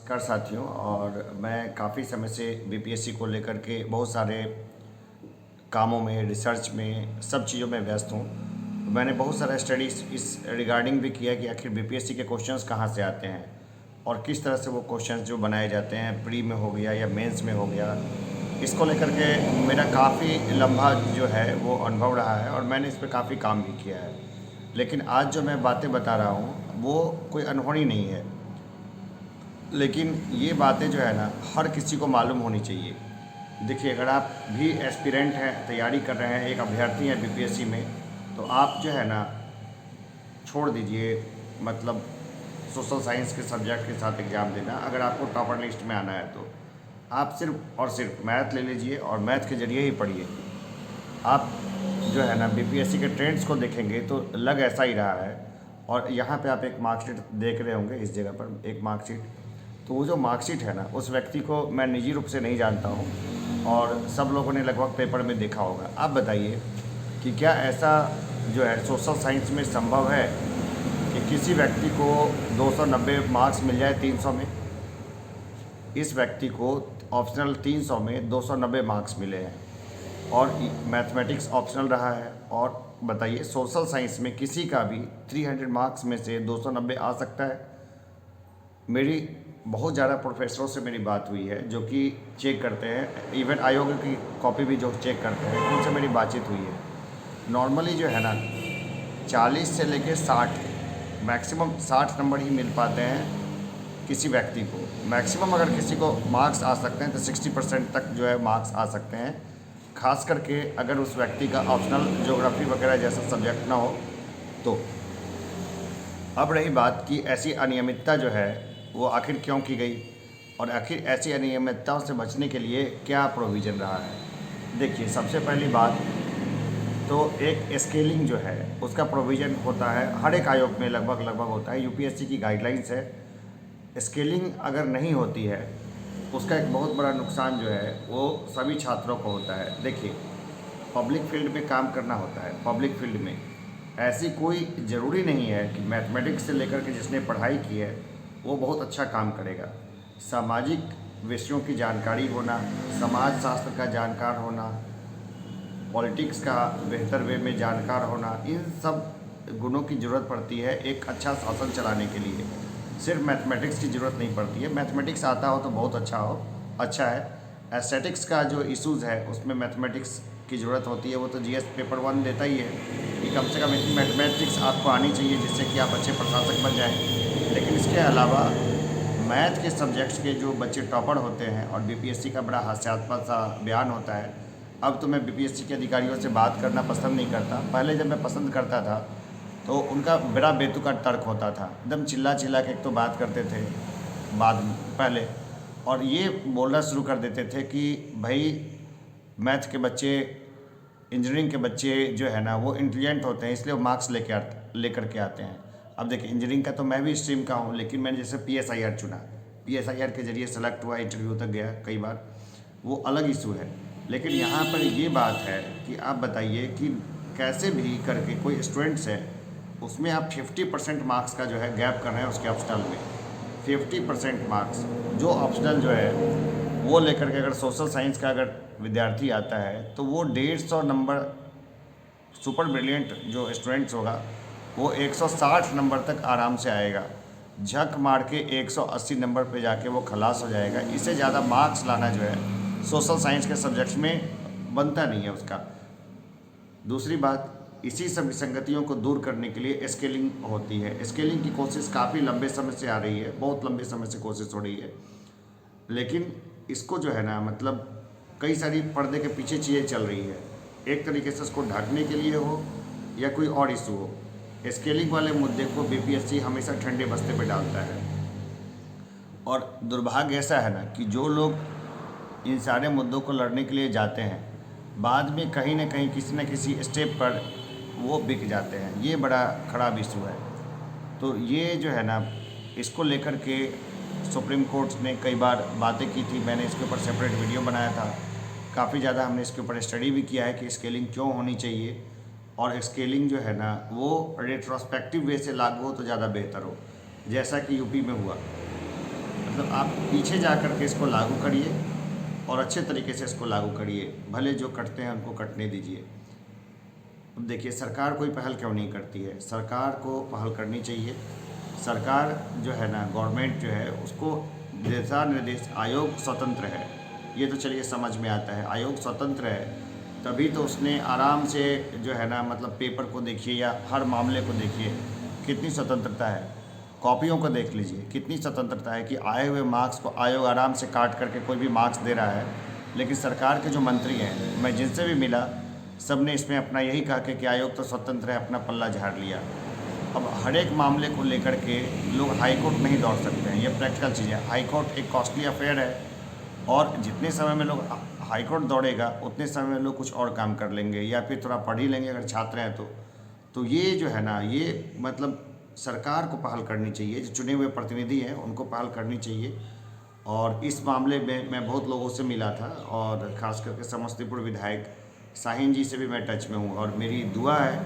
नमस्कार साथियों। और मैं काफ़ी समय से बीपीएससी को लेकर के बहुत सारे कामों में, रिसर्च में, सब चीज़ों में व्यस्त हूँ। मैंने बहुत सारा स्टडीज इस रिगार्डिंग भी किया कि आखिर बीपीएससी के क्वेश्चंस कहाँ से आते हैं और किस तरह से वो क्वेश्चंस जो बनाए जाते हैं, प्री में हो गया या मेंस में हो गया, इसको लेकर के मेरा काफ़ी लंबा जो है वो अनुभव रहा है और मैंने इस पर काफ़ी काम भी किया है। लेकिन आज जो मैं बातें बता रहा हूँ वो कोई अनहोनी नहीं है, लेकिन ये बातें जो है ना हर किसी को मालूम होनी चाहिए। देखिए, अगर आप भी एस्पिरेंट हैं, तैयारी कर रहे हैं, एक अभ्यर्थी हैं बीपीएससी में, तो आप जो है ना छोड़ दीजिए, मतलब सोशल साइंस के सब्जेक्ट के साथ एग्ज़ाम देना। अगर आपको टॉपर लिस्ट में आना है तो आप सिर्फ और सिर्फ मैथ ले लीजिए और मैथ के जरिए ही पढ़िए। आप जो है ना बीपीएससी के ट्रेंड्स को देखेंगे तो लग ऐसा ही रहा है। और यहाँ पे आप एक मार्कशीट देख रहे होंगे, इस जगह पर एक मार्कशीट। तो वो जो मार्कशीट है ना, उस व्यक्ति को मैं निजी रूप से नहीं जानता हूँ और सब लोगों ने लगभग पेपर में देखा होगा। आप बताइए कि क्या ऐसा जो है सोशल साइंस में संभव है कि किसी व्यक्ति को 290 मार्क्स मिल जाए 300 में? इस व्यक्ति को ऑप्शनल 300 में 290 मार्क्स मिले हैं और मैथमेटिक्स ऑप्शनल रहा है। और बताइए, सोशल साइंस में किसी का भी 300 मार्क्स में से 290 आ सकता है? मेरी बहुत ज़्यादा प्रोफेसरों से मेरी बात हुई है जो कि चेक करते हैं, इवन आयोग की कॉपी भी जो चेक करते हैं, उनसे मेरी बातचीत हुई है। नॉर्मली जो है ना 40 से लेके 60, मैक्सिमम 60 नंबर ही मिल पाते हैं किसी व्यक्ति को। मैक्सिमम अगर किसी को मार्क्स आ सकते हैं तो 60% तक जो है मार्क्स आ सकते हैं, खास करके अगर उस व्यक्ति का ऑप्शनल ज्योग्राफी वगैरह जैसा सब्जेक्ट ना हो तो। अब रही बात कि ऐसी अनियमितता जो है वो आखिर क्यों की गई और आखिर ऐसी अनियमितताओं से बचने के लिए क्या प्रोविज़न रहा है। देखिए, सबसे पहली बात तो एक स्केलिंग जो है उसका प्रोविज़न होता है, हर एक आयोग में लगभग होता है, यूपीएससी की गाइडलाइंस है। स्केलिंग अगर नहीं होती है उसका एक बहुत बड़ा नुकसान जो है वो सभी छात्रों को होता है। देखिए, पब्लिक फील्ड में काम करना होता है। पब्लिक फील्ड में ऐसी कोई ज़रूरी नहीं है कि मैथमेटिक्स से लेकर के जिसने पढ़ाई की है वो बहुत अच्छा काम करेगा। सामाजिक विषयों की जानकारी होना, समाज शास्त्र का जानकार होना, पॉलिटिक्स का बेहतर वे में जानकार होना, इन सब गुणों की ज़रूरत पड़ती है एक अच्छा शासन चलाने के लिए। सिर्फ मैथमेटिक्स की ज़रूरत नहीं पड़ती है। मैथमेटिक्स आता हो तो बहुत अच्छा है। एस्थेटिक्स का जो इश्यूज़ है उसमें मैथमेटिक्स की ज़रूरत होती है, वो तो जीएस पेपर 1 देता ही है कि कम से कम इतनी मैथमेटिक्स आपको आनी चाहिए जिससे कि आप अच्छे प्रशासक बन जाएं। लेकिन इसके अलावा मैथ के सब्जेक्ट्स के जो बच्चे टॉपर होते हैं और बीपीएससी का बड़ा हास्यास्पद सा बयान होता है। अब तो मैं बीपीएससी के अधिकारियों से बात करना पसंद नहीं करता, पहले जब मैं पसंद करता था तो उनका बड़ा बेतुका तर्क होता था, एकदम चिल्ला चिल्ला के एक तो बात करते थे बाद में पहले, और ये बोलना शुरू कर देते थे कि भाई मैथ के बच्चे, इंजीनियरिंग के बच्चे जो है ना वो इंटेलिजेंट होते हैं इसलिए वो मार्क्स लेकर के आते हैं। अब देखिए, इंजीनियरिंग का तो मैं भी स्ट्रीम का हूँ, लेकिन मैंने जैसे पीएसआईआर चुना, पीएसआईआर के जरिए सेलेक्ट हुआ, इंटरव्यू तक गया कई बार, वो अलग इशू है। लेकिन यहाँ पर ये बात है कि आप बताइए कि कैसे भी करके कोई स्टूडेंट्स है उसमें आप 50% मार्क्स का जो है गैप कर रहे हैं उसके ऑप्शनल में। 50% मार्क्स जो ऑप्शनल जो है वो लेकर के अगर सोशल साइंस का अगर विद्यार्थी आता है तो वो 150 नंबर, सुपर ब्रिलियंट जो स्टूडेंट्स होगा वो 160 नंबर तक आराम से आएगा, झक मार के 180 नंबर पे जाके वो खलास हो जाएगा। इससे ज़्यादा मार्क्स लाना जो है सोशल साइंस के सब्जेक्ट्स में बनता नहीं है उसका। दूसरी बात, इसी सब विसंगतियों को दूर करने के लिए स्केलिंग होती है। स्केलिंग की कोशिश काफ़ी लंबे समय से आ रही है, बहुत लंबे समय से कोशिश हो रही है, लेकिन इसको जो है ना मतलब कई सारी पर्दे के पीछे चीज़ें चल रही है। एक तरीके से इसको ढकने के लिए हो या कोई और इशू हो, स्केलिंग वाले मुद्दे को बीपीएससी हमेशा ठंडे बस्ते पे डालता है। और दुर्भाग्य ऐसा है ना कि जो लोग इन सारे मुद्दों को लड़ने के लिए जाते हैं बाद में कहीं ना कहीं किसी न किसी स्टेप पर वो बिक जाते हैं। ये बड़ा खराब इशू है। तो ये जो है ना, इसको लेकर के सुप्रीम कोर्ट ने कई बार बातें की थी, मैंने इसके ऊपर सेपरेट वीडियो बनाया था। काफ़ी ज़्यादा हमने इसके ऊपर स्टडी भी किया है कि स्केलिंग क्यों होनी चाहिए और स्केलिंग जो है ना वो रेट्रोस्पेक्टिव वे से लागू हो तो ज़्यादा बेहतर हो, जैसा कि यूपी में हुआ। मतलब आप पीछे जा कर के इसको लागू करिए और अच्छे तरीके से इसको लागू करिए, भले जो कटते हैं उनको कटने दीजिए। अब देखिए सरकार कोई पहल क्यों नहीं करती है, सरकार को पहल करनी चाहिए। सरकार जो है ना, गवर्नमेंट जो है उसको दिशा निर्देश, आयोग स्वतंत्र है, ये तो चलिए समझ में आता है। आयोग स्वतंत्र है तभी तो उसने आराम से जो है ना, मतलब पेपर को देखिए या हर मामले को देखिए, कितनी स्वतंत्रता है। कॉपियों को देख लीजिए, कितनी स्वतंत्रता है कि आए हुए मार्क्स को आयोग आराम से काट करके कोई भी मार्क्स दे रहा है। लेकिन सरकार के जो मंत्री हैं, मैं जिनसे भी मिला, सब ने इसमें अपना यही कहा कि आयोग तो स्वतंत्र है, अपना पल्ला झाड़ लिया। अब हर एक मामले को लेकर के लोग हाई कोर्ट नहीं दौड़ सकते हैं, ये प्रैक्टिकल चीज़ है। हाई कोर्ट एक कॉस्टली अफेयर है और जितने समय में लोग हाई कोर्ट दौड़ेगा उतने समय में लोग कुछ और काम कर लेंगे या फिर थोड़ा पढ़ ही लेंगे अगर छात्र हैं तो ये जो है ना, ये मतलब सरकार को पहल करनी चाहिए, जो चुने हुए प्रतिनिधि हैं उनको पहल करनी चाहिए। और इस मामले में मैं बहुत लोगों से मिला था और ख़ास करके समस्तीपुर विधायक शाहीन जी से भी मैं टच में हूँ और मेरी दुआ है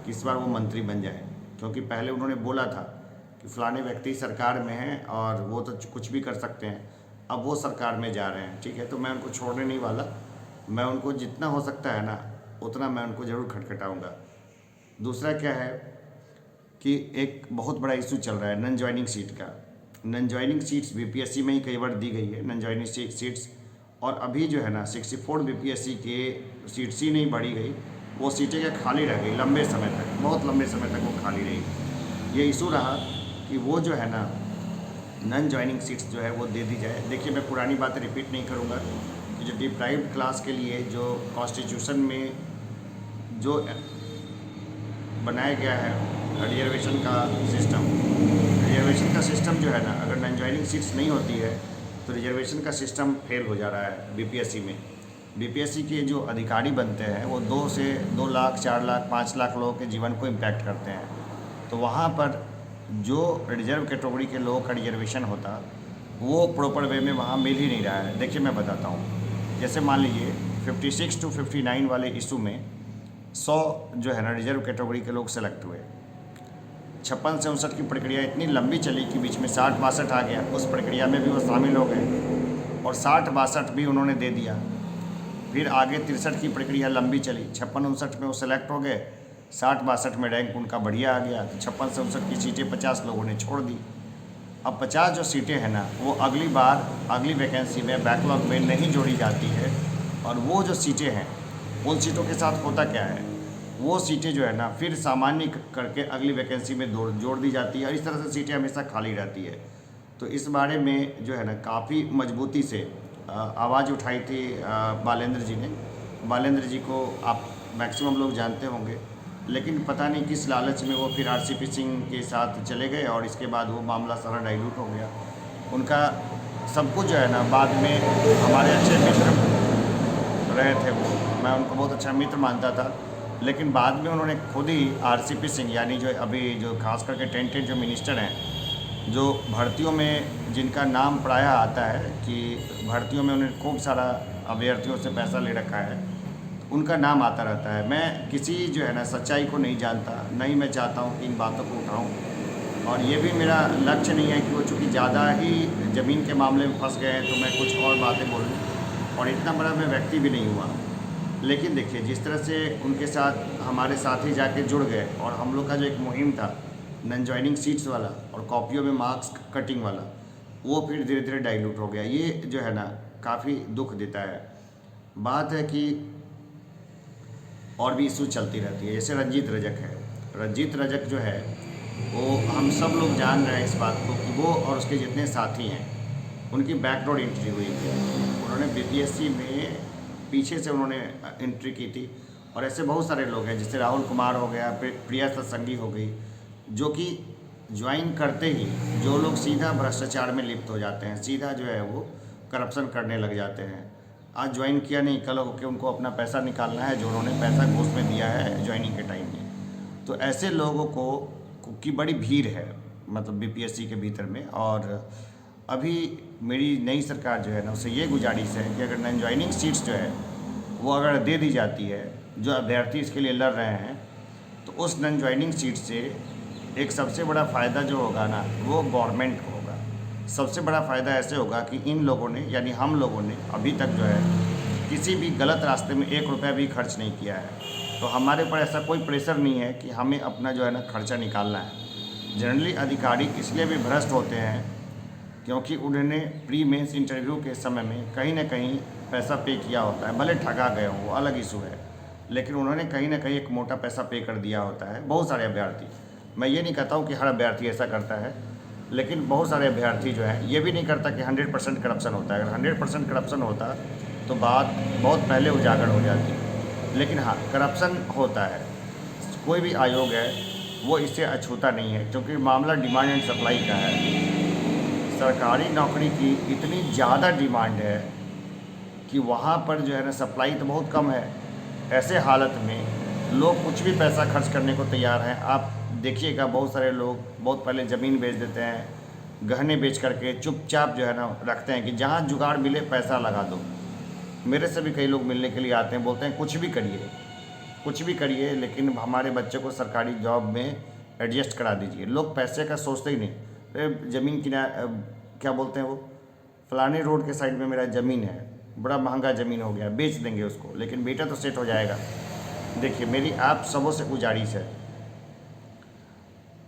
कि इस बार वो मंत्री बन जाए, क्योंकि पहले उन्होंने बोला था कि फ़लाने व्यक्ति सरकार में हैं और वो तो कुछ भी कर सकते हैं। अब वो सरकार में जा रहे हैं, ठीक है, तो मैं उनको छोड़ने नहीं वाला। मैं उनको जितना हो सकता है ना उतना मैं उनको ज़रूर खटखटाऊँगा। दूसरा क्या है कि एक बहुत बड़ा इशू चल रहा है नन ज्वाइनिंग सीट का। नन ज्वाइनिंग सीट्स बीपीएससी में ही कई बार दी गई है नन ज्वाइनिंग सीट्स, और अभी जो है ना 64 बीपीएससी के सीट्स ही नहीं बढ़ी गई, वो सीटें क्या खाली रह गई लंबे समय तक, बहुत लंबे समय तक वो खाली रही। ये इशू रहा कि वो जो है ना नन ज्वाइनिंग सीट्स जो है वो दे दी जाए। देखिए मैं पुरानी बातें रिपीट नहीं करूँगा कि जो डिप्राइव्ड क्लास के लिए जो कॉन्स्टिट्यूशन में जो बनाया गया है रिजर्वेशन का सिस्टम जो है ना, अगर नन ज्वाइनिंग सीट्स नहीं होती है तो रिजर्वेशन का सिस्टम फेल हो जा रहा है बीपीएससी में। बीपीएससी के जो अधिकारी बनते हैं वो 2 से 2 लाख 4 लाख 5 लाख लोगों के जीवन को इम्पैक्ट करते हैं। तो वहाँ पर जो रिजर्व कैटेगरी के लोगों का रिजर्वेशन होता वो प्रॉपर वे में वहाँ मिल ही नहीं रहा है। देखिए मैं बताता हूँ, जैसे मान लीजिए 56 to 59 वाले इशू में 100 जो है ना रिजर्व कैटेगरी के लोग सेलेक्ट हुए। 56 से 59 की प्रक्रिया इतनी लंबी चली कि बीच में 60-62 आ गया, उस प्रक्रिया में भी वो शामिल हो गए और 60-62 भी उन्होंने दे दिया। फिर आगे 63 की प्रक्रिया लंबी चली, 56-59 में वो सेलेक्ट हो गए, 60-62 में रैंक उनका बढ़िया आ गया, तो 56 से 59 की सीटें 50 लोगों ने छोड़ दी। अब 50 जो सीटें हैं ना वो अगली बार अगली वैकेंसी में बैकलॉग में नहीं जोड़ी जाती है, और वो जो सीटें हैं उन सीटों के साथ होता क्या है, वो सीटें जो है ना फिर सामान्य करके अगली वैकेंसी में जोड़ दी जाती है और इस तरह से सीटें हमेशा खाली रहती है। तो इस बारे में जो है ना काफ़ी मजबूती से आवाज़ उठाई थी बालेंद्र जी ने। बालेंद्र जी को आप मैक्सिमम लोग जानते होंगे, लेकिन पता नहीं किस लालच में वो फिर आरसीपी सिंह के साथ चले गए और इसके बाद वो मामला सारा डाइल्यूट हो गया। उनका सब कुछ जो है ना बाद में हमारे अच्छे मित्र रहे थे, वो मैं उनको बहुत अच्छा मित्र मानता था, लेकिन बाद में उन्होंने खुद ही आरसीपी सिंह यानी जो अभी जो खास करके टेंटेड जो मिनिस्टर हैं, जो भर्तियों में जिनका नाम प्रायः आता है कि भर्तियों में उन्होंने खूब सारा अभ्यर्थियों से पैसा ले रखा है, उनका नाम आता रहता है। मैं किसी जो है ना सच्चाई को नहीं जानता, नहीं मैं चाहता हूँ कि इन बातों को उठाऊँ, और ये भी मेरा लक्ष्य नहीं है कि वो चूँकि ज़्यादा ही ज़मीन के मामले में फंस गए हैं तो मैं कुछ और बातें बोलूँ, और इतना बड़ा मैं व्यक्ति भी नहीं हुआ। लेकिन देखिए जिस तरह से उनके साथ हमारे साथी जाके जुड़ गए और हम लोग का जो एक मुहिम था नन ज्वाइनिंग सीट्स वाला और कॉपियों में मार्क्स कटिंग वाला, वो फिर धीरे धीरे डाइल्यूट हो गया। ये जो है ना काफ़ी दुख देता है। बात है कि और भी इशू चलती रहती है, जैसे रंजीत रजक है। रंजीत रजक जो है वो हम सब लोग जान रहे हैं इस बात को कि वो और उसके जितने साथी हैं उनकी बैकडोर एंट्री हुई थी। उन्होंने बीपीएससी में पीछे से उन्होंने एंट्री की थी, और ऐसे बहुत सारे लोग हैं जैसे राहुल कुमार हो गया, प्रिया सत्संगी हो गई, जो कि ज्वाइन करते ही जो लोग सीधा भ्रष्टाचार में लिप्त हो जाते हैं, सीधा जो है वो करप्शन करने लग जाते हैं। आज ज्वाइन किया नहीं, कल कि उनको अपना पैसा निकालना है जो उन्होंने पैसा घूस में दिया है ज्वाइनिंग के टाइम में। तो ऐसे लोगों को की बड़ी भीड़ है मतलब बीपीएससी के भीतर में। और अभी मेरी नई सरकार जो है ना उससे ये गुजारिश है कि अगर नन ज्वाइनिंग सीट्स जो है वो अगर दे दी जाती है, जो अभ्यर्थी इसके लिए लड़ रहे हैं, तो उस नन ज्वाइनिंग सीट से एक सबसे बड़ा फ़ायदा जो होगा ना वो गवर्नमेंट को होगा। सबसे बड़ा फ़ायदा ऐसे होगा कि इन लोगों ने यानी हम लोगों ने अभी तक जो है किसी भी गलत रास्ते में 1 रुपया भी खर्च नहीं किया है। तो हमारे ऊपर ऐसा कोई प्रेशर नहीं है कि हमें अपना जो है ना खर्चा निकालना है। जनरली अधिकारी इसलिए भी भ्रष्ट होते हैं क्योंकि उन्होंने प्री मेंस इंटरव्यू के समय में कहीं ना कहीं पैसा पे किया होता है, भले ठगा गए हों वो अलग इशू है, लेकिन उन्होंने कहीं ना कहीं एक मोटा पैसा पे कर दिया होता है। बहुत सारे अभ्यर्थी, मैं ये नहीं कहता हूँ कि हर अभ्यर्थी ऐसा करता है, लेकिन बहुत सारे अभ्यर्थी जो है ये भी नहीं करता कि 100% करप्शन होता है। अगर 100% करप्शन होता तो बात बहुत पहले उजागर हो जाती, लेकिन हाँ करप्शन होता है। कोई भी आयोग है वो इससे अछूता नहीं है, क्योंकि मामला डिमांड एंड सप्लाई का है। सरकारी नौकरी की इतनी ज़्यादा डिमांड है कि वहाँ पर जो है ना सप्लाई तो बहुत कम है। ऐसे हालत में लोग कुछ भी पैसा खर्च करने को तैयार हैं। आप देखिएगा बहुत सारे लोग बहुत पहले ज़मीन बेच देते हैं, गहने बेच करके चुपचाप जो है ना रखते हैं कि जहाँ जुगाड़ मिले पैसा लगा दो। मेरे से भी कई लोग मिलने के लिए आते हैं, बोलते हैं कुछ भी करिए कुछ भी करिए, लेकिन हमारे बच्चे को सरकारी जॉब में एडजस्ट करा दीजिए। लोग पैसे का सोचते ही नहीं। ज़मीन क्या बोलते हैं वो, फलाने रोड के साइड में मेरा ज़मीन है, बड़ा महंगा ज़मीन हो गया, बेच देंगे उसको, लेकिन बेटा तो सेट हो जाएगा। देखिए मेरी आप सबों से गुजारिश है,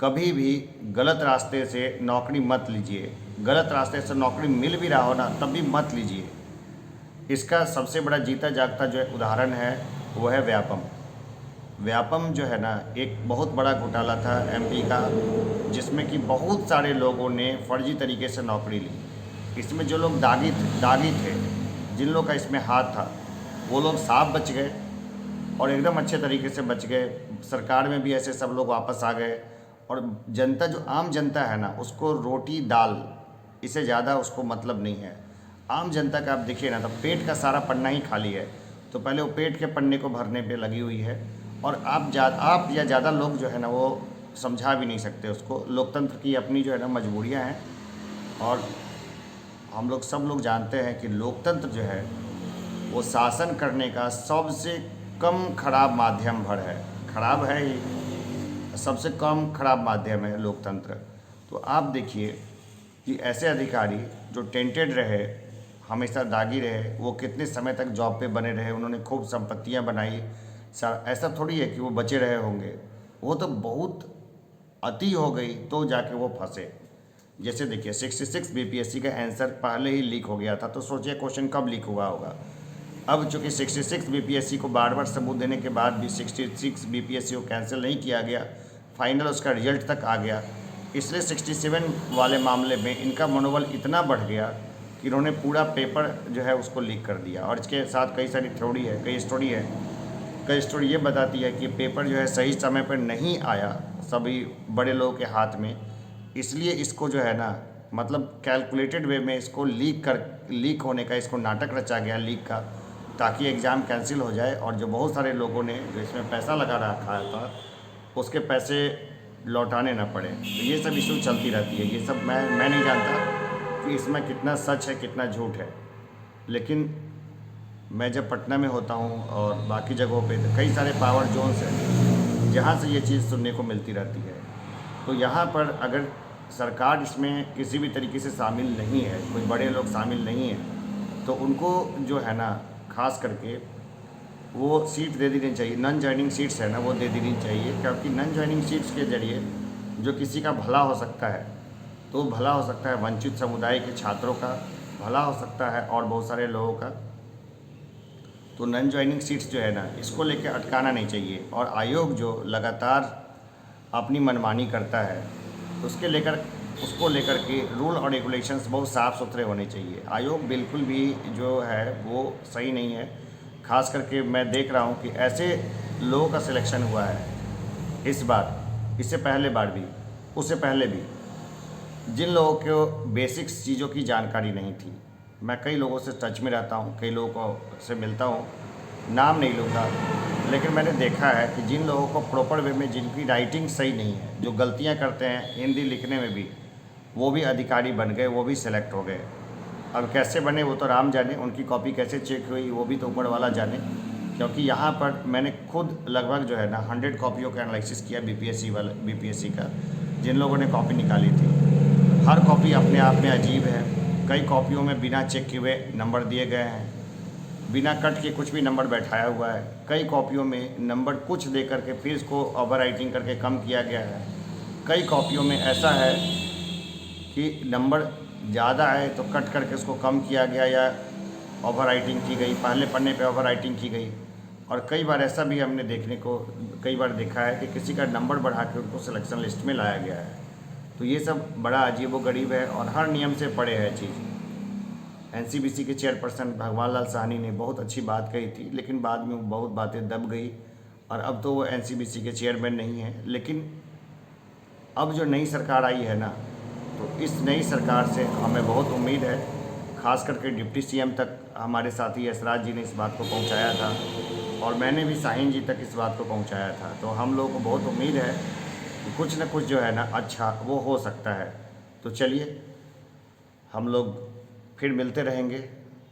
कभी भी गलत रास्ते से नौकरी मत लीजिए। गलत रास्ते से नौकरी मिल भी रहा हो ना तब भी मत लीजिए। इसका सबसे बड़ा जीता जागता जो उदाहरण है वो है व्यापम। व्यापम जो है ना एक बहुत बड़ा घोटाला था एमपी का, जिसमें कि बहुत सारे लोगों ने फर्जी तरीके से नौकरी ली। इसमें जो लोग दागी थे, जिन लोग का इसमें हाथ था, वो लोग साफ बच गए और एकदम अच्छे तरीके से बच गए। सरकार में भी ऐसे सब लोग वापस आ गए, और जनता जो आम जनता है ना उसको रोटी दाल इससे ज़्यादा उसको मतलब नहीं है। आम जनता का आप देखिए ना तो पेट का सारा पन्ना ही खाली है, तो पहले वो पेट के पन्ने को भरने पे लगी हुई है। और आप या ज़्यादा लोग जो है ना वो समझा भी नहीं सकते उसको। लोकतंत्र की अपनी जो है ना मजबूरियाँ हैं, और हम लोग सब लोग जानते हैं कि लोकतंत्र जो है वो शासन करने का सबसे कम खराब माध्यम भर है। खराब है ही, सबसे कम खराब माध्यम है लोकतंत्र। तो आप देखिए कि ऐसे अधिकारी जो टेंटेड रहे, हमेशा दागी रहे, वो कितने समय तक जॉब पे बने रहे, उन्होंने खूब संपत्तियां बनाई। ऐसा थोड़ी है कि वो बचे रहे होंगे, वो तो बहुत अति हो गई तो जाके वो फंसे। जैसे देखिए 66 बीपीएससी का आंसर पहले ही लीक हो गया था, तो सोचिए क्वेश्चन कब लीक हुआ होगा। अब चूँकि 66 बीपीएससी को बार बार सबूत देने के बाद भी 66 बीपीएससी को कैंसिल नहीं किया गया, फाइनल उसका रिजल्ट तक आ गया, इसलिए 67 वाले मामले में इनका मनोबल इतना बढ़ गया कि इन्होंने पूरा पेपर जो है उसको लीक कर दिया। और इसके साथ कई सारी थ्योरी है, कई स्टोरी ये बताती है कि पेपर जो है सही समय पर नहीं आया सभी बड़े लोगों के हाथ में, इसलिए इसको जो है ना मतलब कैलकुलेटेड वे में इसको लीक होने का इसको नाटक रचा गया लीक का, ताकि एग्ज़ाम कैंसिल हो जाए और जो बहुत सारे लोगों ने जो इसमें पैसा लगा रखा था उसके पैसे लौटाने ना पड़े। तो ये सब इशू चलती रहती है। ये सब मैं नहीं जानता कि इसमें कितना सच है कितना झूठ है, लेकिन मैं जब पटना में होता हूँ और बाकी जगहों पे तो कई सारे पावर जोन्स हैं जहाँ से ये चीज़ सुनने को मिलती रहती है। तो यहाँ पर अगर सरकार इसमें किसी भी तरीके से शामिल नहीं है, कोई बड़े लोग शामिल नहीं हैं, तो उनको जो है ना खास करके वो सीट दे देनी चाहिए। नॉन जॉइनिंग सीट्स है ना वो दे देनी चाहिए, क्योंकि नॉन जॉइनिंग सीट्स के जरिए जो किसी का भला हो सकता है, तो भला हो सकता है वंचित समुदाय के छात्रों का भला हो सकता है और बहुत सारे लोगों का। तो नॉन जॉइनिंग सीट्स जो है ना इसको लेकर अटकाना नहीं चाहिए। और आयोग जो लगातार अपनी मनमानी करता है उसको लेकर के रूल और रेगुलेशंस बहुत साफ़ सुथरे होने चाहिए। आयोग बिल्कुल भी जो है वो सही नहीं है। खास करके मैं देख रहा हूँ कि ऐसे लोगों का सिलेक्शन हुआ है इस बार, इससे पहले बार भी, उससे पहले भी, जिन लोगों को बेसिक्स चीज़ों की जानकारी नहीं थी। मैं कई लोगों से टच में रहता हूँ, कई लोगों को से मिलता हूँ, नाम नहीं लूँगा, लेकिन मैंने देखा है कि जिन लोगों को प्रॉपर वे में जिनकी राइटिंग सही नहीं है, जो गलतियाँ करते हैं हिंदी लिखने में भी, वो भी अधिकारी बन गए, वो भी सेलेक्ट हो गए। अब कैसे बने वो तो राम जाने, उनकी कॉपी कैसे चेक हुई वो भी तो ऊपर वाला जाने। क्योंकि यहाँ पर मैंने खुद लगभग जो है ना 100 कॉपियों का एनालिसिस किया बीपीएससी का, जिन लोगों ने कॉपी निकाली थी। हर कॉपी अपने आप में अजीब है। कई कॉपियों में बिना चेक किए हुए नंबर दिए गए हैं, बिना कट के कुछ भी नंबर बैठाया हुआ है। कई कॉपियों में नंबर कुछ दे करके फिर इसको ओवर राइटिंग करके कम किया गया है। कई कॉपियों में ऐसा है कि नंबर ज़्यादा है तो कट करके उसको कम किया गया या ओवर राइटिंग की गई, पहले पन्ने पे ओवर राइटिंग की गई। और कई बार ऐसा भी हमने कई बार देखा है कि किसी का नंबर बढ़ा के उनको सिलेक्शन लिस्ट में लाया गया है। तो ये सब बड़ा अजीबोगरीब है और हर नियम से परे है चीज़। एनसीबीसी के चेयरपर्सन भगवान लाल साहनी ने बहुत अच्छी बात कही थी, लेकिन बाद में वो बहुत बातें दब गई और अब तो वो एनसीबीसी के चेयरमैन नहीं हैं। लेकिन अब जो नई सरकार आई है ना, तो इस नई सरकार से हमें बहुत उम्मीद है। खास करके डिप्टी सीएम तक हमारे साथी यशराज जी ने इस बात को पहुंचाया था और मैंने भी शाहीन जी तक इस बात को पहुंचाया था। तो हम लोगों को बहुत उम्मीद है कि कुछ न कुछ जो है ना अच्छा वो हो सकता है। तो चलिए हम लोग फिर मिलते रहेंगे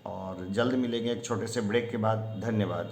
और जल्द मिलेंगे एक छोटे से ब्रेक के बाद। धन्यवाद।